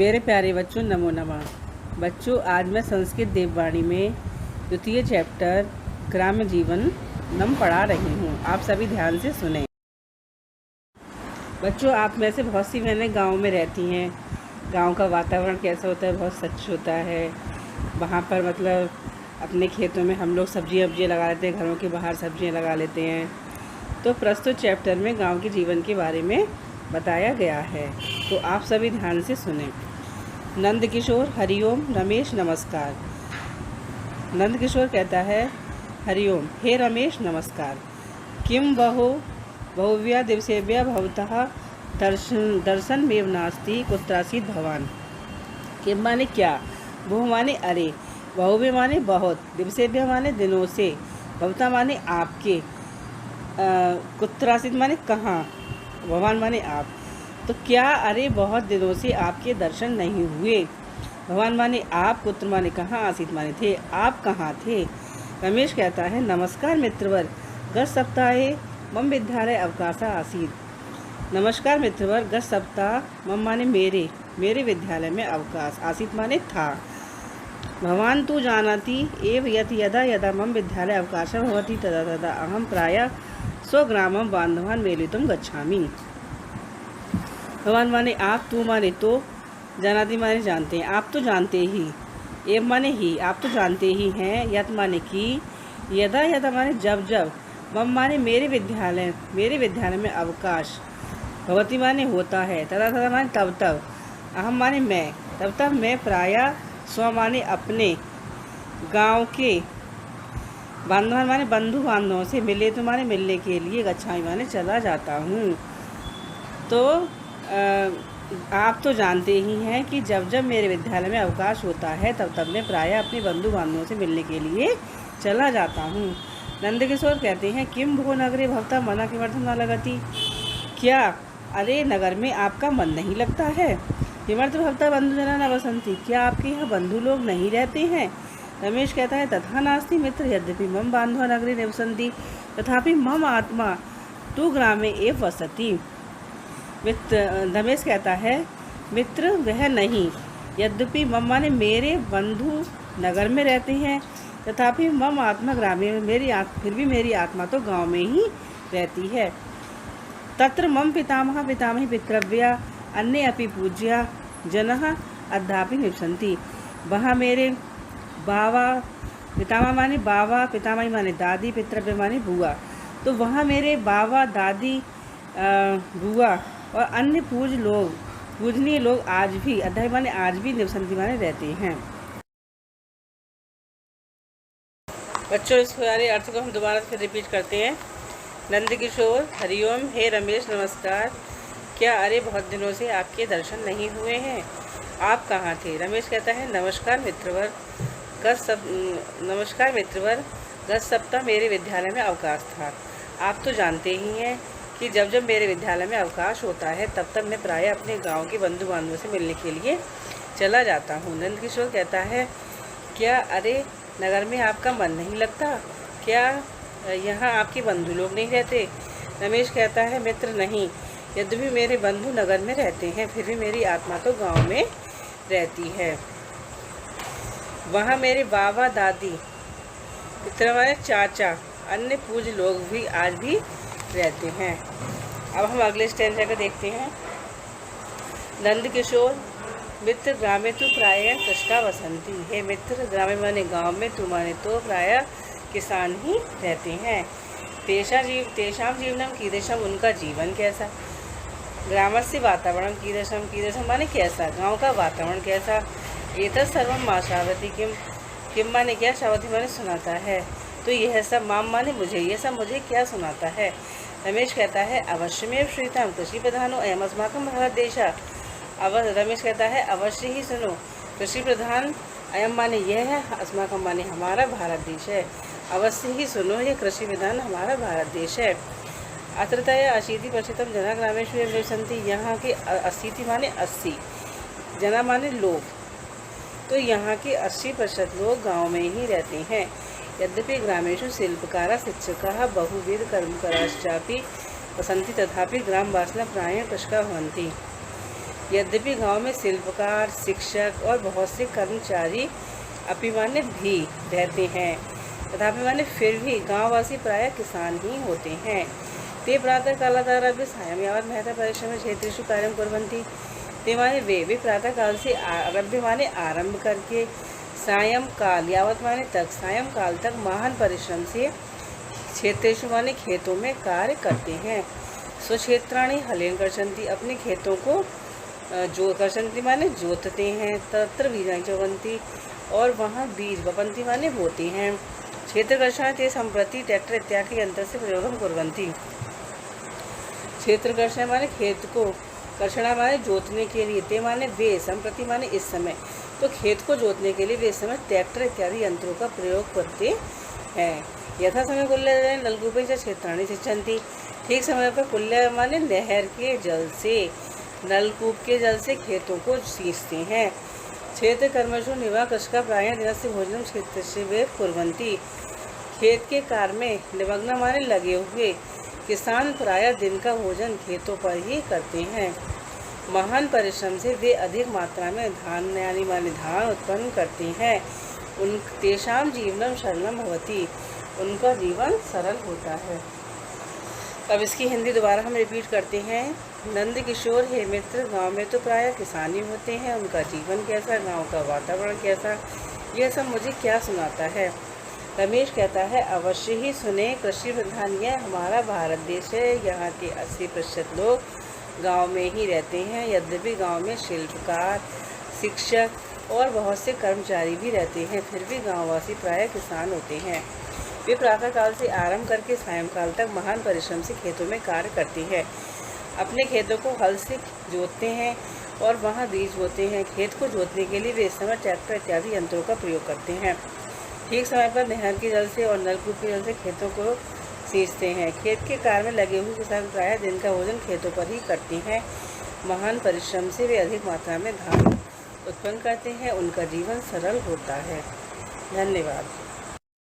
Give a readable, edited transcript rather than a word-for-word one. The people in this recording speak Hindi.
मेरे प्यारे बच्चों, नमो नमः। बच्चों, आज मैं संस्कृत देववाणी में द्वितीय चैप्टर ग्राम्य जीवन नम पढ़ा रही हूँ। आप सभी ध्यान से सुने। बच्चों, आप में से बहुत सी बहनें गांव में रहती हैं। गांव का वातावरण कैसा होता है? बहुत स्वच्छ होता है। वहाँ पर मतलब अपने खेतों में हम लोग सब्जियाँ लगा लेते हैं, घरों के बाहर सब्जियाँ लगा लेते हैं। तो प्रस्तुत चैप्टर में गांव के जीवन के बारे में बताया गया है, तो आप सभी ध्यान से सुने। नंद किशोर, हरिओम। रमेश, नमस्कार। नंद किशोर कहता है, हरिओम। हे रमेश, नमस्कार। किम बहुव्या दिवसेभ्यः भवतः दर्शनमेव नास्ति, कुत्रासीत् भवान। किम माने क्या, बहु माने अरे, बहुव्य माने बहुत, दिवसेभ्यः माने दिनों से, भवता माने आपके, कुत्रासीत् माने कहाँ, भवान माने आप। तो क्या अरे बहुत दिनों से आपके दर्शन नहीं हुए। भगवान माने आप, पुत्र माने कहाँ, आसीत माने थे, आप कहाँ थे। रमेश कहता है, नमस्कार मित्रवर, गत सप्ताहे मम विद्यालय अवकाश आसीत। नमस्कार मित्रवर, गत सप्ताह मम माने मेरे विद्यालय में अवकाश, आसीत माने था। भवान तु जानाति एव यत् यदा यदा मम विद्यालय अवकाशः भवति तदा तदा अहम प्रायः स्वग्रामं बान्धवान् मेलितुं गच्छामि। भगवान माने आप, तू माने तो, जानाति माने जानते हैं, आप तो जानते ही, एव माने ही, आप तो जानते ही हैं, यत माने की, यदा यदा माने जब जब, मम माने मेरे विद्यालय में अवकाश, भवती माने होता है, तदा तदा माने तब तब, अहम माने मैं, तब तब मैं प्रायः, स्व माने अपने, गांव के, बांधवान माने बंधु बांधवों से, मिले तो माने मिलने के लिए, गच्छामि माने चला जाता हूँ। तो आप तो जानते ही हैं कि जब जब मेरे विद्यालय में अवकाश होता है तब तब मैं प्रायः अपने बंधु बांधवों से मिलने के लिए चला जाता हूँ। नंदकिशोर कहते हैं, किम भो नगरे भवता मना किमर्थम न लगती। क्या अरे नगर में आपका मन नहीं लगता है। किमर्थ भवता बंधुजना न बसंती, क्या आपके यहाँ बंधु लोग नहीं रहते हैं। रमेश कहता है, तथा नास्ति मित्र, यद्यपि मम बांधवा नगरे निवसन्ति तथापि मम आत्मा तु ग्रामे एव वसति। रमेश कहता है, मित्र वह नहीं, यद्यपि मम माने मेरे बंधु नगर में रहते हैं, तथापि मम आत्मा ग्रामे में, फिर भी मेरी आत्मा तो गांव में ही रहती है। तत्र मम पितामह पितामही पितृव्या अन्य अपि पूज्या जनः अद्यापि निवसन्ति। वहाँ मेरे बाबा, पितामह माने बाबा, पितामही माने दादी, पितृव्य माने बुआ, तो वहाँ मेरे बाबा, दादी, बुआ और अन्य पूजनीय लोग आज भी, अध्याय माने आज भी, निवसंती माने रहते हैं। बच्चों, इस सारे अर्थ को हम दोबारा फिर रिपीट करते हैं। नंद किशोर, हरिओम। हे रमेश, नमस्कार। क्या अरे बहुत दिनों से आपके दर्शन नहीं हुए हैं, आप कहाँ थे। रमेश कहता है, नमस्कार मित्रवर, गत सप्ताह मेरे विद्यालय में अवकाश था। आप तो जानते ही हैं कि जब जब मेरे विद्यालय में अवकाश होता है तब तब मैं प्रायः अपने गांव के बंधु बांधवों से मिलने के लिए चला जाता हूँ। नंदकिशोर कहता है, क्या अरे नगर में आपका मन नहीं लगता, क्या यहाँ आपके बंधु लोग नहीं रहते। रमेश कहता है, मित्र नहीं, यद्यपि मेरे बंधु नगर में रहते हैं, फिर भी मेरी आत्मा तो गाँव में रहती है। वहाँ मेरे बाबा, दादी, पितृ चाचा, अन्य पूज लोग भी आज भी रहते हैं। अब हम अगले स्टेंजा को देखते हैं। नंद किशोर, मित्र ग्रामे तु प्रायः कृषका वसंती। हे मित्र, ग्रामे माने गांव में, तू माने तो प्रायः किसान ही रहते हैं। तेषां जीवनम कीदृशम, उनका जीवन कैसा। ग्रामस्य वातावरण कीदृशम माने कैसा, गांव का वातावरण कैसा। एतत् सर्वम मा शावति, किम माने क्या, शावति माने सुनाता है, तो यह सब, माम माने मुझे, यह सब मुझे क्या सुनाता है। रमेश कहता है, अवश्यमेव श्रीताम कृषि प्रधानो अयम अस्माकं भारत देशः। रमेश कहता है, अवश्य ही सुनो, कृषि प्रधान, अयम माने यह है, अस्माकं माने हमारा भारत देश है। अवश्य ही सुनो, ये कृषि प्रधान हमारा भारत देश है। अत्रतया 80% जना ग्रामेषु एव निवसन्ति, यहाँ के 80 माने 80, जना माने लोग, तो यहाँ के 80% लोग गाँव में ही रहते हैं। यद्यपि ग्रामेषु शिल्पकारा, शिक्षकाः, बहुविध कर्मकराश्चापि वसन्ति, तथापि ग्रामवासिनः प्रायः कृषकाः भवन्ति। यद्यपि गांव में शिल्पकार, शिक्षक और बहुत से कर्मचारी अभिमान्य भी रहते हैं, तथापि माने फिर भी गांववासी प्रायः किसान ही होते हैं। ते प्रातः कालादारभ्य सायं यावत् महता परिश्रम क्षेत्रेषु कार्यं कुर्वन्ति। ते माने वे प्रातः काल से आरभ्य माने आरंभ करके सायं काल यावत माने तक, सायं काल तक महान परिश्रम से क्षेत्रेषु माने खेतों में कार्य करते हैं। स्वक्षेत्राणि हलेन कर्षन्ति, अपने खेतों को जो कर्षन्ति माने जोतते हैं। तत्र बीजानि च वपन्ति, और वहाँ बीज वपन्ति माने बोते हैं। क्षेत्रकर्षणाय ते सम्प्रति ट्रैक्टर इत्यादि यंत्र से प्रयोगं कुर्वन्ति। क्षेत्रकर्षण माने खेत को, कर्षणा माने जोतने के लिए, ते माने वे, सम्प्रति माने इस समय, तो खेत को जोतने के लिए वे समय ट्रैक्टर इत्यादि यंत्रों का प्रयोग करते हैं। यथा समय कुल्य नलकूपे च क्षेत्राणि सिंचन्ति, ठीक समय पर कुल्य माने नहर के जल से, नलकूप के जल से खेतों को सींचते हैं। क्षेत्र कर्मसु निवा कृषका प्रायः दिनस्य भोजनं क्षेत्रस्य वे कुर्वन्ति, खेत के कार्य में निमग्न माने लगे हुए किसान प्रायः दिन का भोजन खेतों पर ही करते हैं। महान परिश्रम से वे अधिक मात्रा में धान यानी माने धान उत्पन्न करते हैं। उन तेषां जीवनं सरलं भवति, उनका जीवन सरल होता है। अब इसकी हिंदी दोबारा हम रिपीट करते हैं। नंद किशोर हे मित्र, गांव में तो प्रायः किसान ही होते हैं, उनका जीवन कैसा, गांव का वातावरण कैसा, यह सब मुझे क्या सुनाता है। रमेश कहता है, अवश्य ही सुने, कृषि प्रधान यह हमारा भारत देश है। यहाँ के 80% लोग गांव में ही रहते हैं। यद्यपि गांव में शिल्पकार, शिक्षक और बहुत से कर्मचारी भी रहते हैं, फिर भी गांववासी प्रायः किसान होते हैं। वे प्रातःकाल से आरंभ करके सायंकाल तक महान परिश्रम से खेतों में कार्य करते हैं। अपने खेतों को हल से जोतते हैं और वहाँ बीज बोते हैं। खेत को जोतने के लिए वे इस समय ट्रैक्टर इत्यादि यंत्रों का प्रयोग करते हैं। ठीक समय पर नहर के जल से और नलकूप के जल से खेतों को सींचते हैं। खेत के कार्य में लगे हुए किसान प्रायः दिन का भोजन खेतों पर ही करते हैं। महान परिश्रम से वे अधिक मात्रा में धान उत्पन्न करते हैं, उनका जीवन सरल होता है। धन्यवाद।